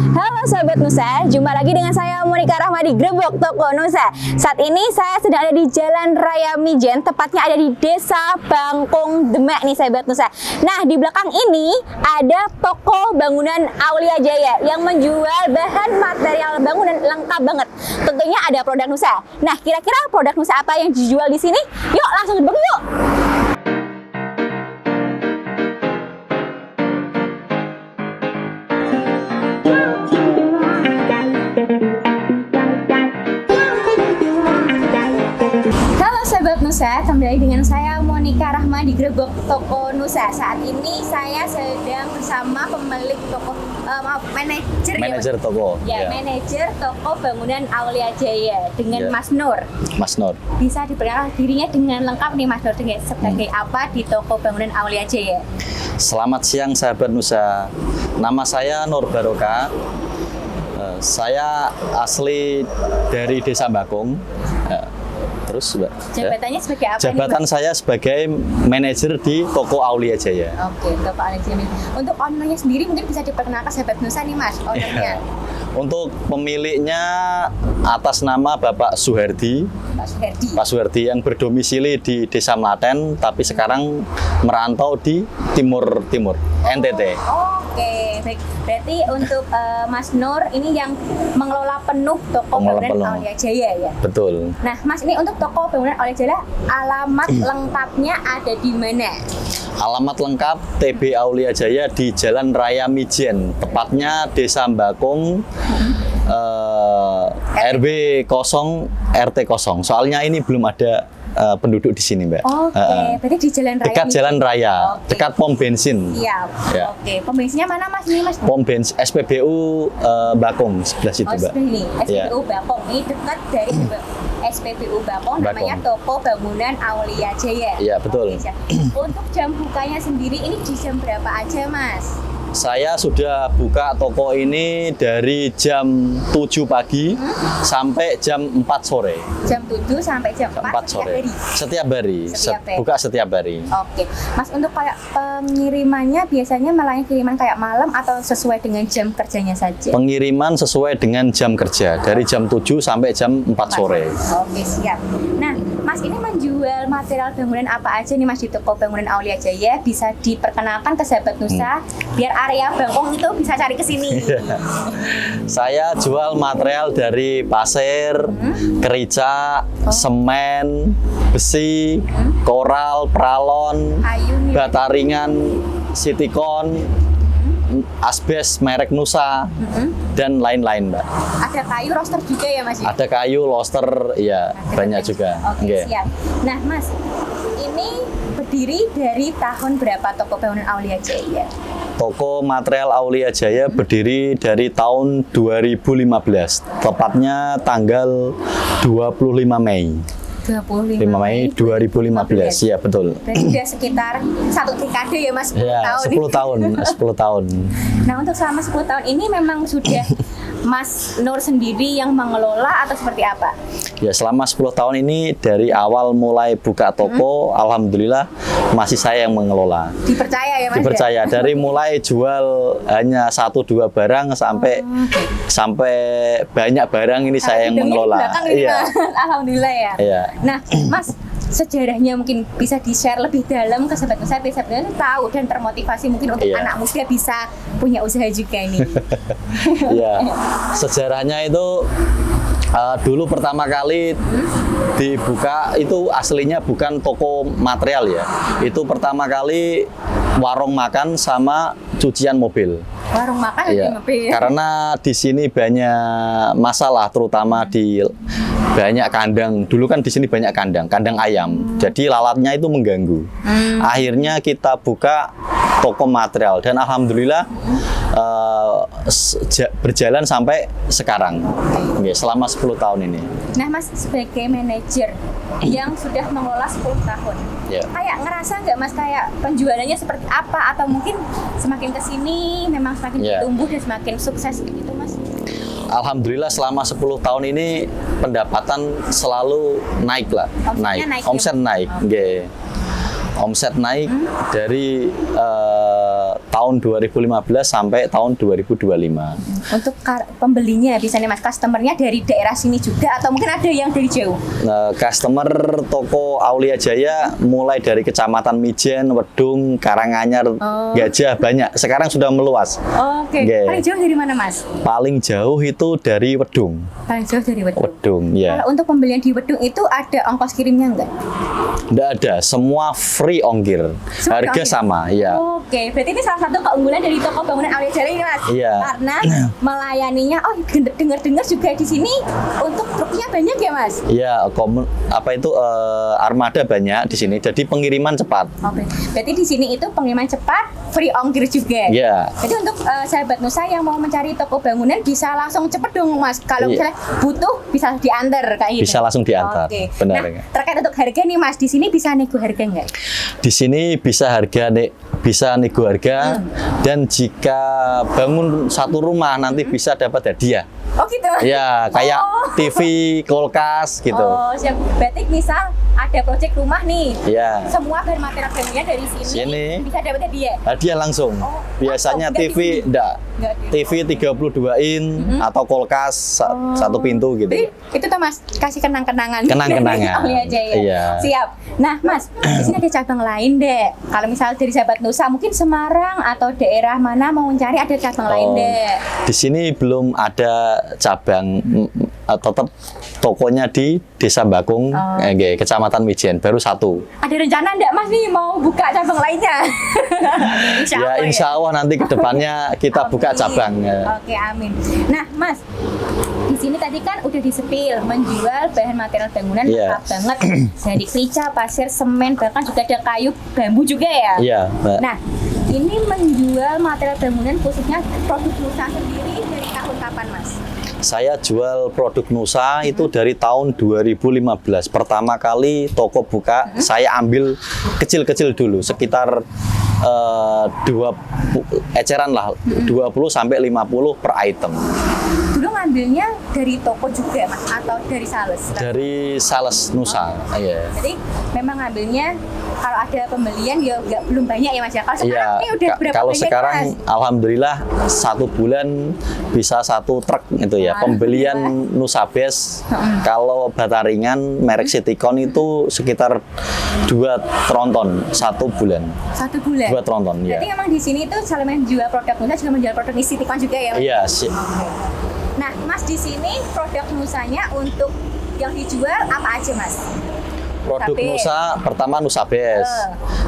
Halo Sobat Nusa, jumpa lagi dengan saya Monika Rahmadi Grebok Toko Nusa. Saat ini saya sedang ada di Jalan Raya Mijen, tepatnya ada di Desa Bangkong Demak nih Sobat Nusa. Nah, di belakang ini ada toko bangunan Aulia Jaya yang menjual bahan material bangunan lengkap banget. Tentunya ada produk Nusa. Nah, kira-kira produk Nusa apa yang dijual di sini? Yuk langsung dibagi yuk. Halo Sobat Nusa, kembali dengan saya Monika Rahmadi Grebok Toko Nusa. Saat ini saya sedang bersama pemilik toko, manajer toko. Manajer toko bangunan Aulia Jaya dengan Mas Nur. Mas Nur. Bisa diperkenalkan dirinya dengan lengkap nih Mas Nur sebagai apa di toko bangunan Aulia Jaya? Selamat siang sahabat Nusa. Nama saya Nur Barokah. Saya asli dari Desa Bangkong. Terus Mbak, jabatannya sebagai apa? Jabatan saya sebagai manajer di toko Aulia Jaya. Oke, toko Aulia Jaya. Untuk ownernya sendiri mungkin bisa diperkenalkan sahabat Nusa nih Mas, ownernya. Untuk pemiliknya atas nama Bapak Suherdi. Pak Suherdi yang berdomisili di Desa Melaten, tapi sekarang merantau di Timur NTT. Oke, baik. Berarti untuk Mas Nur ini yang mengelola penuh toko bangunan Aulia Jaya ya? Betul. Nah, Mas ini untuk toko bangunan Aulia Jaya, alamat lengkapnya ada di mana? Alamat lengkap TB Aulia Jaya di Jalan Raya Mijen, tepatnya Desa Bangkong, RW 0 RT 0. Soalnya ini belum ada penduduk di sini, Mbak. Oke, berarti di Jalan Raya. Dekat Jalan Raya, dekat pom bensin. Iya. Ya. Oke, pom bensinnya mana Mas? Ini Mas. Pom bensin SPBU Bangkong sebelah situ, Mbak. Ini SPBU Bangkong. Ini dekat dari SPBU Bangkong, namanya toko bangunan Aulia Jaya. Iya, betul. Untuk jam bukanya sendiri ini di jam berapa aja, Mas? Saya sudah buka toko ini dari jam 7 pagi sampai jam 4 sore. Jam 7 sampai jam 4 sore. Setiap hari. Buka setiap hari. Oke. Mas, untuk kayak pengirimannya biasanya melayani kiriman kayak malam atau sesuai dengan jam kerjanya saja? Pengiriman sesuai dengan jam kerja, dari jam 7 sampai jam 4 sore. Oke, siap. Nah, Mas ini menjual material bangunan apa aja nih Mas di toko bangunan Aulia Jaya? Bisa diperkenalkan ke sahabat Nusa biar area Bangkong itu bisa cari ke sini. Saya jual material dari pasir, kerica, semen, besi, koral, pralon, bata ringan, sitikon, asbes merek Nusa, dan lain-lain, Mbak. Ada kayu roster juga ya Mas? Ada kayu roster, ya banyak juga. Oke, siap. Nah Mas, ini berdiri dari tahun berapa toko bangunan Aulia Jaya? Toko material Aulia Jaya berdiri dari tahun 2015, tepatnya tanggal 25 Mei. 25 Mei 2015, ya betul. Berarti sudah sekitar 1 dekade ya Mas, 10 tahun. 10 tahun. Nah, untuk selama 10 tahun ini memang sudah Mas Nur sendiri yang mengelola atau seperti apa? Ya, selama 10 tahun ini dari awal mulai buka toko, alhamdulillah masih saya yang mengelola. Dipercaya ya Mas? Dipercaya, dari mulai jual hanya 1-2 barang sampai banyak barang ini saya yang mengelola. Iya. Alhamdulillah ya. Iya. Nah, Mas, sejarahnya mungkin bisa di-share lebih dalam ke sahabat Nusa, biar sahabat tahu dan termotivasi mungkin untuk anak muda bisa punya usaha juga ini. Iya, sejarahnya itu dulu pertama kali dibuka itu aslinya bukan toko material ya. Itu pertama kali warung makan sama cucian mobil. Warung makan dan mobil. Karena di sini banyak masalah, terutama di banyak kandang. Dulu kan di sini banyak kandang ayam. Jadi lalatnya itu mengganggu. Akhirnya kita buka toko material dan alhamdulillah berjalan sampai sekarang. Selama 10 tahun ini. Nah Mas, sebagai manajer yang sudah mengelola 10 tahun, kayak ngerasa nggak Mas kayak penjualannya seperti apa, atau mungkin semakin kesini memang semakin tumbuh dan semakin sukses gitu Mas? Alhamdulillah selama 10 tahun ini pendapatan selalu naik lah, omset naik. Omset naik dari tahun tahun 2015 sampai tahun 2025. Untuk pembelinya bisa nih Mas, customernya dari daerah sini juga atau mungkin ada yang dari jauh? Nah, customer toko Aulia Jaya mulai dari Kecamatan Mijen, Wedung, Karanganyar, Gajah banyak. Sekarang sudah meluas. Oke. Oke. Paling jauh dari mana Mas? Paling jauh itu dari Wedung. Paling jauh dari Wedung. Wedung, ya. Kalau untuk pembelian di Wedung itu ada ongkos kirimnya enggak? Nggak ada, semua free ongkir. Semua Harga ongkir? sama, ya. Oke, berarti ini salah satu keunggulan dari toko bangunan Aulia Jaya ini Mas. Iya. Karena melayaninya, dengar-dengar juga di sini untuk truknya banyak ya Mas? Iya, armada banyak di sini. Jadi pengiriman cepat. Oke, berarti di sini itu pengiriman cepat, free ongkir juga. Iya. Jadi untuk sahabat Nusa yang mau mencari toko bangunan bisa langsung cepet dong Mas. Kalau Iya. misalnya butuh bisa diantar kayak gitu. Bisa langsung diantar. Oke. Benar. Nah, terkait untuk harga nih Mas, di sini bisa nego harga nggak? Di sini bisa nego harga, dan jika bangun satu rumah nanti bisa dapat hadiah. Oh gitu. Ya, kayak Oh. TV, kulkas gitu. Oh, siap. Berarti misal ada proyek rumah nih. Ya. Semua bahan material bangunnya dari sini, Sini. bisa dapat hadiah. Hadiah langsung. Oh, Biasanya langsung, nggak TV di sini? enggak. Nggak di- TV 32 in atau kulkas satu pintu gitu. Jadi, itu tuh Mas, kasih kenang-kenangan. Kenang-kenangan. Aulia Jaya. Iya. Siap. Nah, Mas, di sini ada cabang lain deh. Kalau misal dari sahabat Nusa, mungkin Semarang atau daerah mana mau mencari ada cabang lain deh. Di sini belum ada cabang, tetap tokonya di Desa Bakung, Kecamatan Mijen, baru satu. Ada rencana enggak Mas nih mau buka cabang lainnya? Ya, insya Allah nanti ke depannya kita buka cabang. Ya. Oke, amin. Nah, Mas, di sini tadi kan udah disepil menjual bahan material bangunan Iya. lengkap banget dari krica, pasir, semen, bahkan juga ada kayu bambu juga ya. Iya, Mbak. Nah, ini menjual material bangunan khususnya produk Nusa sendiri dari tahun kapan, Mas? Saya jual produk Nusa itu dari tahun 2015. Pertama kali toko buka, saya ambil kecil-kecil dulu, sekitar 20 sampai 50 per item. Dulu ngambilnya dari toko juga, Mas, atau dari sales? Dari sales Nusa. Iya. Jadi memang ngambilnya kalau ada pembelian ya belum banyak ya Mas ya. Kalau sekarang Iya, ini udah berapa kalau banyak sekarang Mas? alhamdulillah 1 bulan bisa 1 truk gitu ya. Pembelian Nusa Base kalau bata ringan merek Citycon itu sekitar 2 tronton 1 bulan. 1 bulan. 2 tronton ya. Berarti memang di sini tuh selain menjual produk Nusa juga menjual produk Citycon juga ya Mas? Iya, Nah Mas di sini produk Nusanya untuk yang dijual apa aja Mas? produk Nusa Base. Nusa pertama Nusa Base,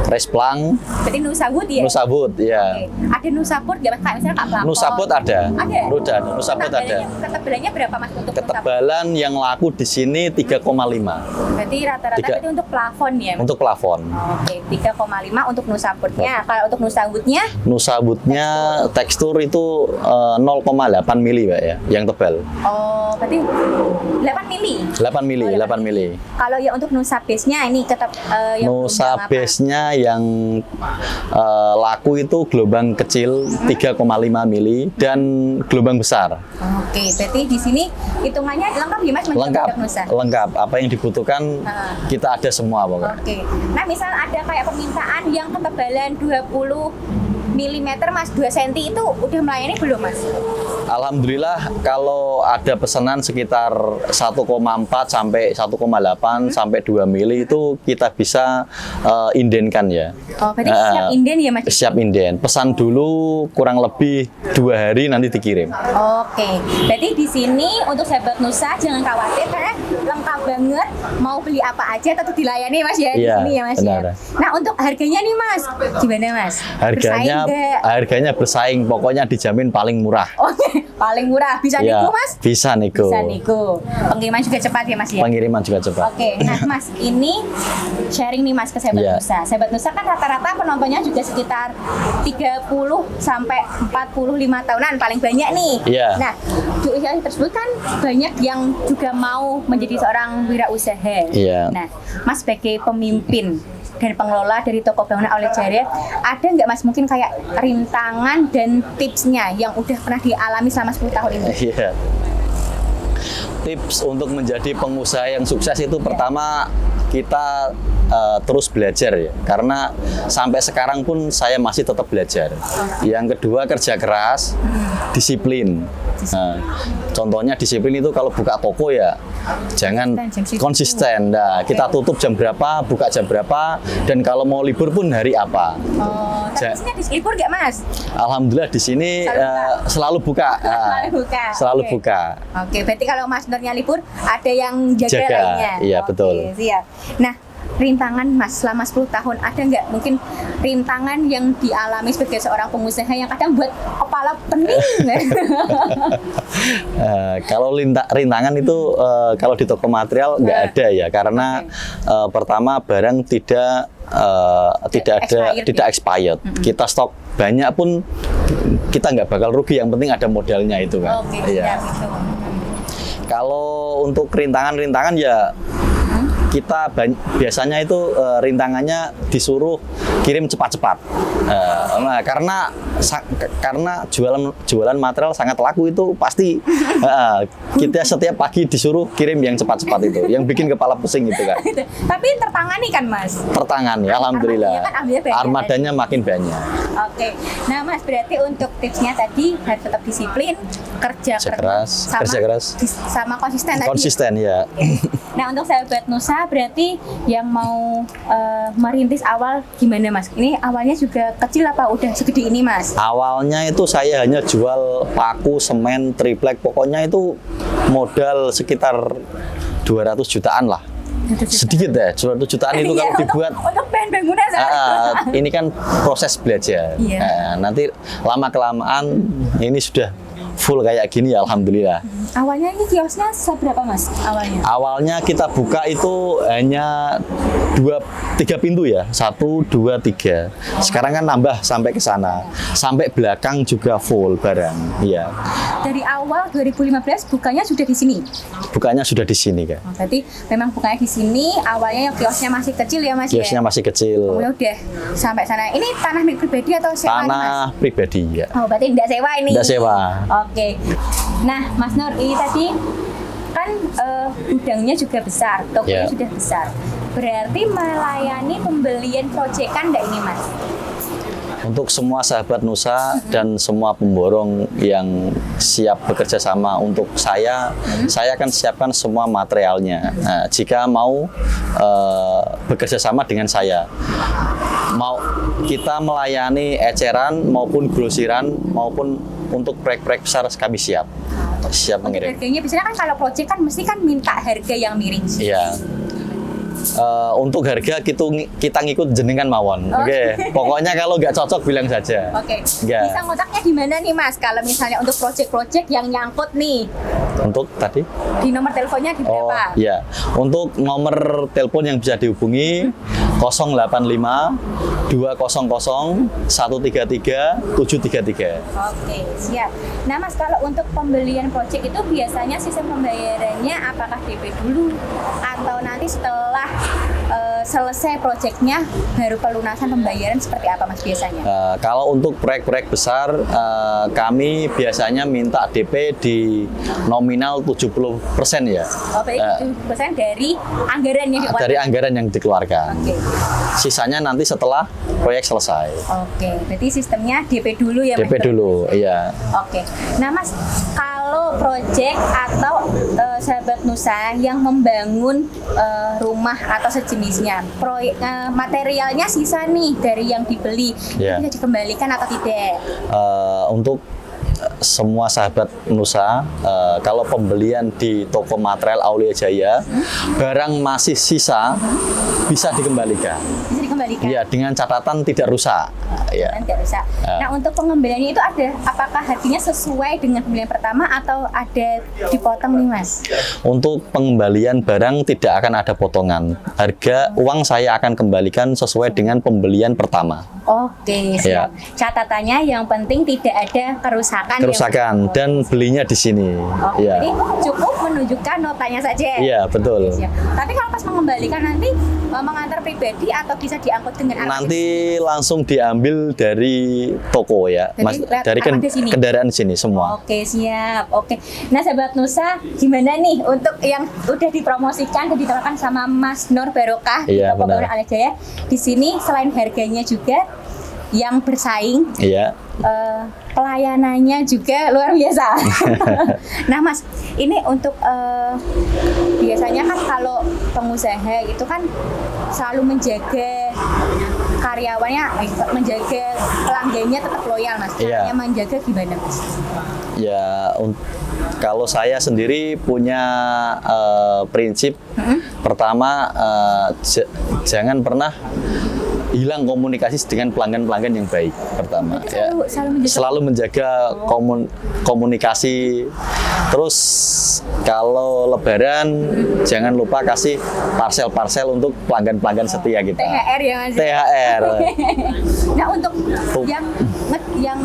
Resplang, Berarti Nusa Wood ya? Nusa Wood ya. Oke. Ada Nusa Wood nggak Mas? Kayak misalnya Kak Pelapor. Nusa Wood ada. Ada? Udah, Nusa Wood ada. Ketebalannya berapa Mas untuk Nusa Wood? Ketebalan yang laku di sini 3,5 Berarti rata-rata Tiga. berarti untuk plafon ya Mas? untuk plafon. Oke, 3,5 untuk Nusa Wood-nya. Kalau untuk Nusa Wood-nya Nusa Wood-nya tekstur itu 0,8 mili, Mbak ya, yang tebal. oh, berarti 8 mili. 8 mili, Oh, 8 mili. Kalau yang untuk Nusa Base-nya ini tetap yang Nusa gelombang apa? Base-nya yang laku itu gelombang kecil 3,5 mili dan gelombang besar. Oke, berarti di sini hitungannya lengkap ya Mas menjual Lengkap, produk Nusa? lengkap. Apa yang dibutuhkan kita ada semua pokoknya. Oke. Nah, misal ada kayak permintaan yang ketebalan 20 mm Mas, 2 cm itu udah melayani belum Mas? Alhamdulillah kalau ada pesanan sekitar 1,4 sampai 1,8 sampai 2 mili itu kita bisa indenkan ya. Oh, berarti siap inden ya Mas? Siap inden. Pesan dulu kurang lebih 2 hari nanti dikirim. Oke, berarti di sini untuk sahabat Nusa jangan khawatir karena lengkap banget. Mau beli apa aja tetap dilayani Mas ya di Iya, sini ya Mas benar. ya. Nah untuk harganya nih Mas, gimana Mas? Bersaing nggak? Harganya bersaing. Pokoknya dijamin paling murah. Oke, paling murah bisa Ya, nego Mas? bisa nego. Bisa nego. Pengiriman juga cepat ya Mas ya. Pengiriman juga cepat. Oke, nah Mas, ini sharing nih Mas ke Sahabat Iya. Nusa. Sahabat Nusa kan rata-rata penontonnya juga sekitar 30 sampai 45 tahunan paling banyak nih. Iya. Nah, di usia tersebut kan banyak yang juga mau menjadi seorang wirausaha. Iya. Nah, Mas sebagai pemimpin dan pengelola dari toko bangunan Aulia Jaya, ada nggak Mas mungkin kayak rintangan dan tipsnya yang udah pernah dialami selama 10 tahun ini? Iya. Tips untuk menjadi pengusaha yang sukses itu pertama kita terus belajar ya, karena sampai sekarang pun saya masih tetap belajar. Yang kedua kerja keras, disiplin. Contohnya disiplin itu kalau buka toko ya jangan konsisten. Nah, kita tutup jam berapa, buka jam berapa, dan kalau mau libur pun hari apa. Oh, tapi di sini libur nggak Mas? Alhamdulillah di sini selalu buka. Selalu buka. Oke, berarti kalau Mas Nurnya libur ada yang jaga lainnya. Iya, oke, betul. Siap. Nah, rintangan Mas selama 10 tahun ada nggak mungkin rintangan yang dialami sebagai seorang pengusaha yang kadang buat kepala pening? Kalau rintangan itu kalau di toko material nggak ada ya, karena pertama barang tidak expired. Kita stok banyak pun kita nggak bakal rugi, yang penting ada modalnya itu kan. Oke, iya. gitu. Kalau untuk rintangan ya kita biasanya itu rintangannya disuruh kirim cepat-cepat. Nah, karena jualan material sangat laku itu pasti kita setiap pagi disuruh kirim yang cepat-cepat itu, yang bikin kepala pusing itu kan. Tapi tertangani kan Mas? Tertangani, alhamdulillah. Armadanya makin banyak. Oke, nah Mas berarti untuk tipsnya tadi harus tetap disiplin, kerja keras, sama konsisten tadi. Konsisten ya. Nah untuk sahabat Nusa berarti yang mau merintis awal gimana Mas? Ini awalnya juga kecil apa udah segede ini Mas? Awalnya itu saya hanya jual paku, semen, triplek, pokoknya itu modal sekitar 200 jutaan lah. Sedikit ya, 200 jutaan itu kalau dibuat untuk bangunan ini kan proses belajar. Nanti lama-kelamaan ini sudah full kayak gini ya, alhamdulillah. Awalnya ini kiosnya seberapa Mas awalnya? Awalnya kita buka itu hanya 3 pintu ya, 1, 2, 3. Sekarang kan nambah sampai ke sana, sampai belakang juga full barang. Iya. Dari awal 2015 bukanya sudah di sini. Bukanya sudah di sini kan. Oh, berarti memang bukanya di sini. Awalnya kiosnya masih kecil ya Mas? Kiosnya masih kecil. Kemudian udah sampai sana. Ini tanah milik pribadi atau sewa? Tanah pribadi ya. Oh, berarti tidak sewa ini? Tidak sewa. Oke. Nah, Mas Nur, ini tadi kan gudangnya juga besar, tokonya sudah besar. Berarti melayani pembelian proyekan enggak ini, Mas? Untuk semua sahabat Nusa dan semua pemborong yang siap bekerja sama untuk saya akan siapkan semua materialnya. Nah, jika mau bekerja sama dengan saya, mau kita melayani eceran maupun grosiran maupun untuk proyek-proyek besar kami siap mengirim. Harganya biasanya kan kalau proyek kan mesti kan minta harga yang miring. Iya. Untuk harga kita ngikut jenengan mawon. Oke. Pokoknya kalau nggak cocok bilang saja. Oke. Bisa ngotaknya di mana nih Mas? Kalau misalnya untuk proyek-proyek yang nyangkut nih. Untuk tadi? Di nomor teleponnya di berapa? Oh iya. Untuk nomor telepon yang bisa dihubungi 085 200 133 733. Oke, siap. Nah Mas, kalau untuk pembelian proyek itu biasanya sistem pembayarannya apakah DP dulu atau nanti setelah selesai proyeknya baru pelunasan pembayaran seperti apa Mas biasanya? Kalau untuk proyek-proyek besar kami biasanya minta DP di nominal 70% ya. Oh, berarti 70% dari anggaran yang dikeluarkan? Dari anggaran yang dikeluarkan. Oke. Sisanya nanti setelah proyek selesai. Oke, berarti sistemnya DP dulu ya Mas? DP dulu, iya. Oke. Nah Mas, kalau proyek atau sahabat Nusa yang membangun rumah atau sejenisnya, proyek materialnya sisa nih dari yang dibeli, bisa dikembalikan atau tidak? Untuk semua sahabat Nusa, kalau pembelian di toko material Aulia Jaya, barang masih sisa bisa dikembalikan. Bisa dikembalikan? Iya, dengan catatan tidak rusak. Ya. Tidak rusak. Nah, untuk pengembaliannya itu ada, apakah harganya sesuai dengan pembelian pertama atau ada dipotong nih Mas? Untuk pengembalian barang tidak akan ada potongan. Harga uang saya akan kembalikan sesuai dengan pembelian pertama. Oke, siap. Ya. Catatannya yang penting tidak ada kerusakan. Dan belinya di sini. Jadi cukup menunjukkan notanya saja. Iya, betul. Oke, siap. Tapi kalau pas mengembalikan nanti mengantar pribadi atau bisa diangkut dengan Nanti langsung diambil dari toko ya, Jadi Mas, lewat dari armada sini? kendaraan sini semua. Oke, siap. Oke. Nah, sahabat Nusa, gimana nih untuk yang udah dipromosikan dan ditawarkan sama Mas Nur Barokah di Iya, Toko benar. Bangunan Alia Jaya? Di sini selain harganya juga yang bersaing, Iya. pelayanannya juga luar biasa. Nah, Mas, ini untuk biasanya kan kalau pengusaha itu kan selalu menjaga karyawannya, menjaga pelanggannya tetap loyal, Mas. Iya. Caranya menjaga gimana, Mas? Ya, kalau saya sendiri punya prinsip pertama, jangan pernah hilang komunikasi dengan pelanggan-pelanggan yang baik pertama. Berarti selalu menjaga- Komunikasi. Terus kalau Lebaran jangan lupa kasih parcel-parcel untuk pelanggan-pelanggan setia kita. THR ya, Mas? THR. Nah, untuk yang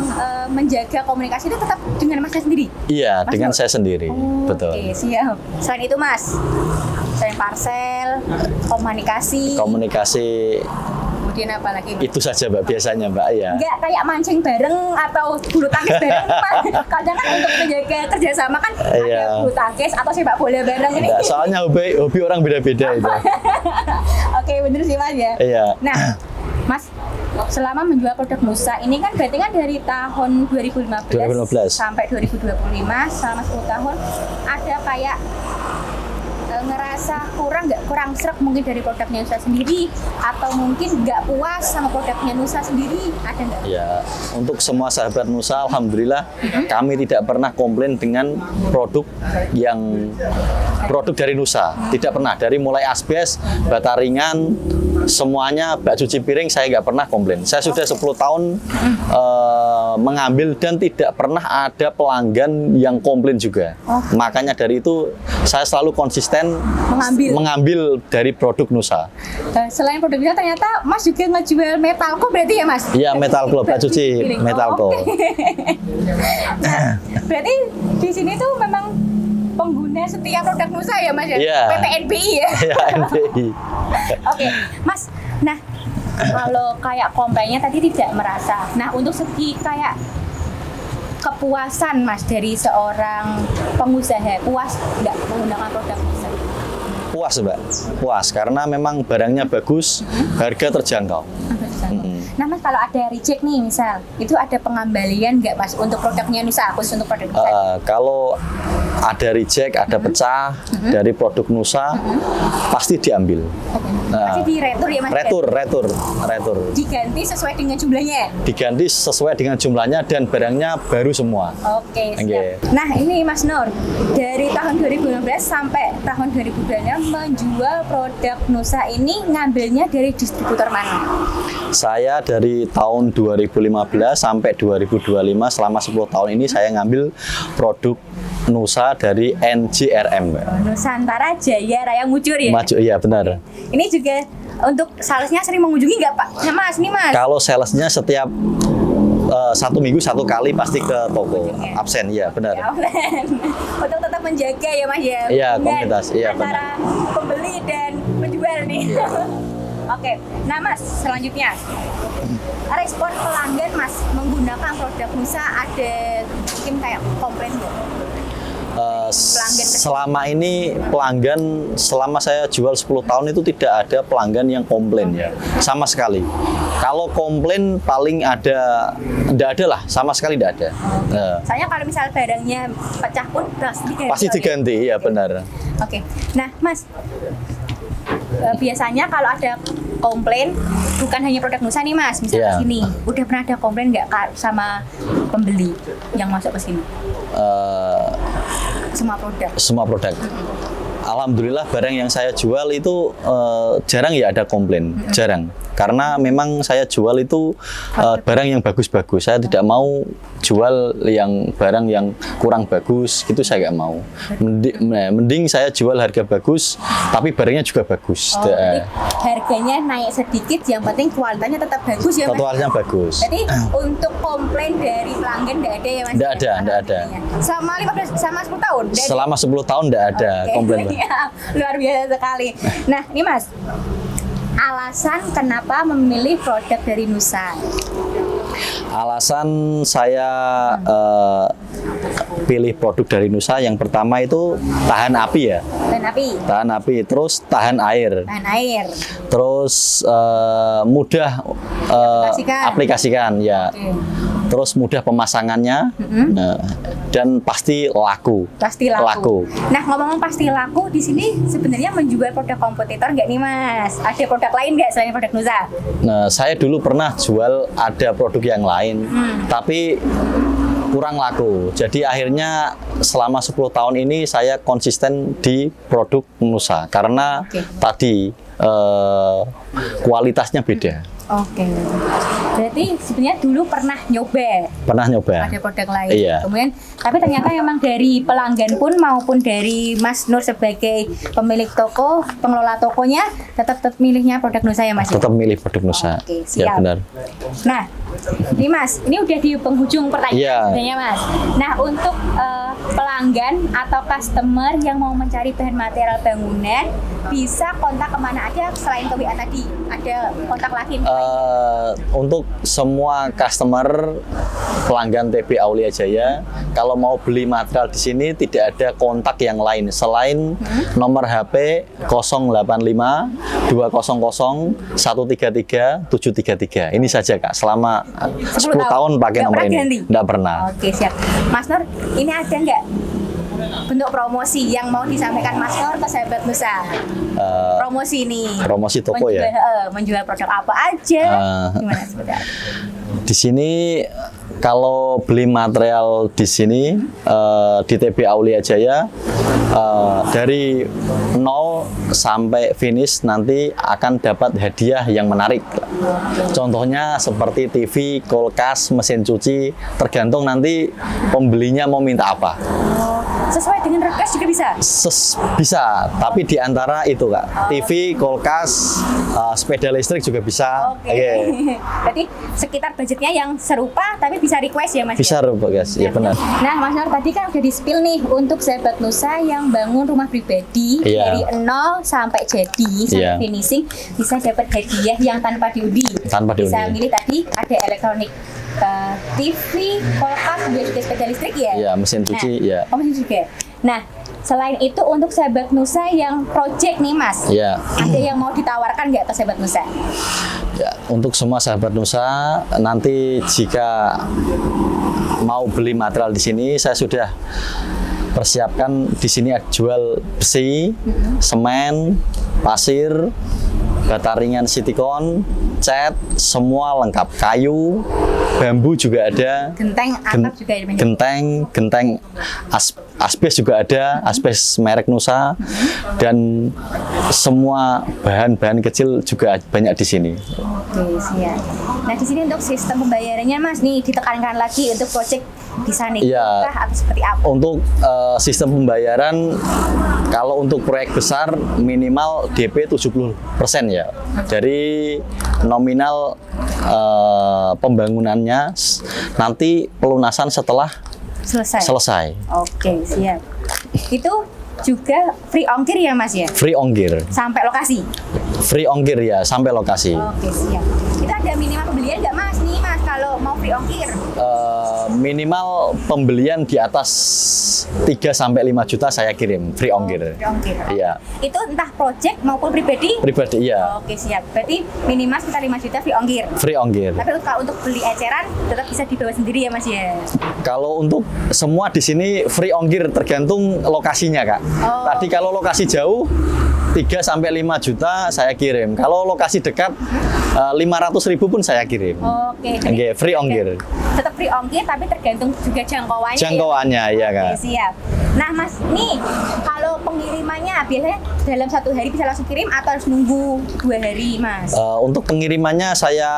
menjaga komunikasi itu tetap dengan Masnya sendiri? Iya, Mas dengan Nur? saya sendiri. Betul. Oke, siap. Selain itu, Mas, selain parcel, komunikasi, kemudian apa lagi? Itu saja Mbak biasanya Mbak ya. Enggak kayak mancing bareng atau bulu tangkis bareng, Pak. Kadang kan untuk menjaga kerjasama kan ada Iya. bulu tangkis atau sepak bola bareng ini. Enggak, soalnya hobi orang beda-beda itu. Oke, bener sih, Mas ya. Iya. Nah, Mas, selama menjual produk Nusa ini kan berarti kan dari tahun 2015 sampai 2025, selama 10 tahun ada kayak ngerasa kurang sreg mungkin dari produknya Nusa sendiri, atau mungkin nggak puas sama produknya Nusa sendiri, ada nggak? Ya, untuk semua sahabat Nusa, alhamdulillah kami tidak pernah komplain dengan produk dari Nusa. Tidak pernah, dari mulai asbes, bata ringan, semuanya, bak cuci piring saya nggak pernah komplain. Saya sudah 10 tahun mengambil dan tidak pernah ada pelanggan yang komplain juga. Makanya dari itu saya selalu konsisten mengambil dari produk Nusa. Selain produk Nusa, ternyata Mas juga ngejual Metalco berarti ya, Mas? Iya, Metalco, bak cuci Metalco. Nah, berarti di sini tuh memang pengguna setia produk Nusa ya, Mas ya? Iya. PT NBI ya? Iya, NBI. Oke, Mas. Nah, kalau kayak komplainnya tadi tidak merasa. Nah, untuk segi kayak kepuasan Mas dari seorang pengusaha, puas nggak menggunakan produk Nusa? Puas Mbak, puas karena memang barangnya bagus, harga terjangkau. Nah, Mas, kalau ada reject nih misal, itu ada pengembalian nggak, Mas, untuk produknya Nusa, khusus untuk produk Nusa? Kalau ada reject, ada pecah dari produk Nusa, pasti diambil. Pasti di retur ya, Mas? Retur. Diganti sesuai dengan jumlahnya? Diganti sesuai dengan jumlahnya dan barangnya baru semua. Oke, siap. Oke. Nah, ini Mas Nur, dari tahun 2015 sampai tahun 2026 menjual produk Nusa ini ngambilnya dari distributor mana? Saya dari tahun 2015 sampai 2025, selama 10 tahun ini saya ngambil produk Nusa dari NJRM, Mbak. Nusantara Jaya Raya Ngucur ya? Maju, iya benar. Ini juga untuk salesnya sering mengunjungi nggak, Pak? Nah, Mas, nih Mas. Kalau salesnya setiap 1 minggu 1 kali pasti ke toko. Absen, iya benar. Ya, untuk tetap menjaga ya, Mas ya? Iya, hubungan komunitas, iya, antara pembeli dan penjual nih. Oke, nah Mas, selanjutnya respon pelanggan Mas menggunakan produk Nusa, ada mungkin kayak komplain nggak? Selama ini pelanggan, selama saya jual 10 tahun itu tidak ada pelanggan yang komplain ya, sama sekali. Kalau komplain paling tidak ada lah, sama sekali tidak ada. Soalnya kalau misal barangnya pecah pun pasti diganti, ya benar. Oke, nah Mas, biasanya kalau ada komplain, bukan hanya produk Nusa nih Mas, misalnya sini, udah pernah ada komplain nggak sama pembeli yang masuk ke sini? Semua produk. Alhamdulillah barang yang saya jual itu jarang ya ada komplain, jarang. karena memang saya jual itu barang yang bagus-bagus. Saya tidak mau jual yang barang yang kurang bagus, itu saya nggak mau. Mending saya jual harga bagus, tapi barangnya juga bagus. Jadi harganya naik sedikit, yang penting kualitasnya tetap bagus ya Mas? Kualitasnya bagus. Jadi untuk komplain dari pelanggan nggak ada ya Mas? Nggak ada. Selama 10 tahun? Selama 10 tahun nggak ada komplain. Ya, luar biasa sekali. Nah, ini Mas, alasan kenapa memilih produk dari Nusa? Alasan saya pilih produk dari Nusa, yang pertama itu tahan api ya. Tahan api, terus tahan air. Terus mudah aplikasikan ya. Terus mudah pemasangannya, dan pasti laku. Nah, ngomong pasti laku, di sini sebenarnya menjual produk kompetitor nggak nih Mas? Ada produk lain nggak selain produk Nusa? Nah, saya dulu pernah jual ada produk yang lain, tapi kurang laku. Jadi akhirnya selama 10 tahun ini saya konsisten di produk Nusa karena tadi kualitasnya beda. Oke. Berarti sebenarnya dulu pernah nyoba ada produk lain. Iya. Kemudian tapi ternyata memang dari pelanggan pun maupun dari Mas Nur sebagai pemilik toko, pengelola tokonya tetap milihnya produk Nusa ya Mas? Tetap milih produk Nusa. Oke, siap. Ya benar. Nah, ini Mas, ini udah di penghujung pertanyaan sebenarnya Mas. Nah, untuk pelanggan atau customer yang mau mencari bahan material bangunan, bisa kontak kemana aja selain ke WA tadi? Ada kontak lagi? Untuk semua customer pelanggan TB Aulia Jaya, kalau mau beli material di sini tidak ada kontak yang lain selain nomor HP 085 200 133 733. Ini saja Kak, selama 10 tahun pakai nomor ini. Tidak pernah. Oke, siap. Mas Nur, ini ada nggak bentuk promosi yang mau disampaikan Mas Nur ke sahabat Nusa? Promosi ini. Promosi toko menjual produk apa aja? Gimana sebenarnya? Di sini kalau beli material di sini di TB Aulia Jaya dari 0 sampai finish nanti akan dapat hadiah yang menarik. Contohnya seperti TV, kulkas, mesin cuci, tergantung nanti pembelinya mau minta apa. Sesuai dengan request juga bisa? Bisa, tapi di antara itu Kak, TV, kulkas, sepeda listrik juga bisa. Berarti sekitar budgetnya yang serupa tapi bisa request ya Mas? Bisa request, ya benar. Nah Mas Nur, tadi kan udah di-spill nih untuk sahabat Nusa yang bangun rumah pribadi dari 0 sampai jadi, sampai finishing, bisa dapat hadiah yang tanpa diundi. Bisa milih tadi ada elektronik, TV, kulkas, juga sepeda listrik ya? Iya, mesin cuci ya. Mesin juga. Nah, selain itu untuk sahabat Nusa yang project nih Mas, ada yang mau ditawarkan nggak ke sahabat Nusa? Ya, untuk semua sahabat Nusa, nanti jika mau beli material di sini, saya sudah persiapkan di sini jual besi, semen, pasir, bata ringan silikon, cat, semua lengkap. Kayu, bambu juga ada. Genteng, asbes juga ada, asbes merek Nusa, dan semua bahan-bahan kecil juga banyak di sini. Oke, siap. Nah, di sini untuk sistem pembayarannya Mas, nih ditekankan lagi untuk project bisa nih atau seperti apa? Untuk sistem pembayaran, kalau untuk proyek besar minimal DP 70% ya. Dari nominal pembangunannya, nanti pelunasan setelah selesai. Oke, siap. Itu juga free ongkir ya Mas ya? Free ongkir. Sampai lokasi? Free ongkir ya, sampai lokasi. Oke, siap. Itu ada minimal pembelian nggak Mas nih Mas kalau mau free ongkir? Minimal pembelian di atas 3 sampai 5 juta saya kirim free ongkir. Free ongkir. Iya. Itu entah project maupun pribadi? Pribadi, iya. Oke, siap. Berarti minimal sekitar 5 juta free ongkir. Free ongkir. Tapi kalau untuk beli eceran tetap bisa dibawa sendiri ya Mas ya? Kalau untuk semua di sini free ongkir tergantung lokasinya Kak. Tadi kalau lokasi jauh 3 sampai 5 juta saya kirim. Kalau lokasi dekat 500.000 pun saya kirim. Oke, free ongkir. Tetap free ongkir tapi tergantung juga jangkauannya. Jangkauannya, ya Oke, Kak. siap. Nah Mas, nih kalau pengirimannya biasanya dalam 1 hari bisa langsung kirim atau harus nunggu 2 hari Mas? Untuk pengirimannya saya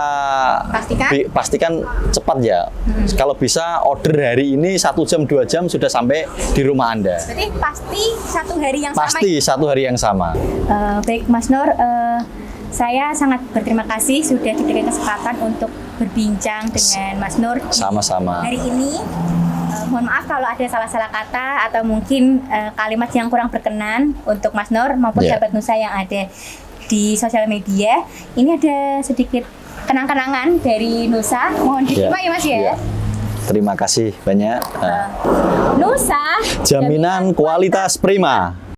Pastikan? pastikan cepat ya. Kalau bisa order hari ini 1 jam 2 jam sudah sampai di rumah Anda. Berarti pasti 1 hari yang Pasti sama. 1 hari yang sama. Baik Mas Nur, saya sangat berterima kasih sudah diberikan kesempatan untuk berbincang dengan Mas Nur di Sama-sama. hari ini. Mohon maaf kalau ada salah-salah kata atau mungkin kalimat yang kurang berkenan untuk Mas Nur maupun Ya. sahabat Nusa yang ada di sosial media. Ini ada sedikit kenang-kenangan dari Nusa. Mohon diterima ya Mas ya. Ya. Terima kasih banyak. Nusa Jaminan kualitas prima.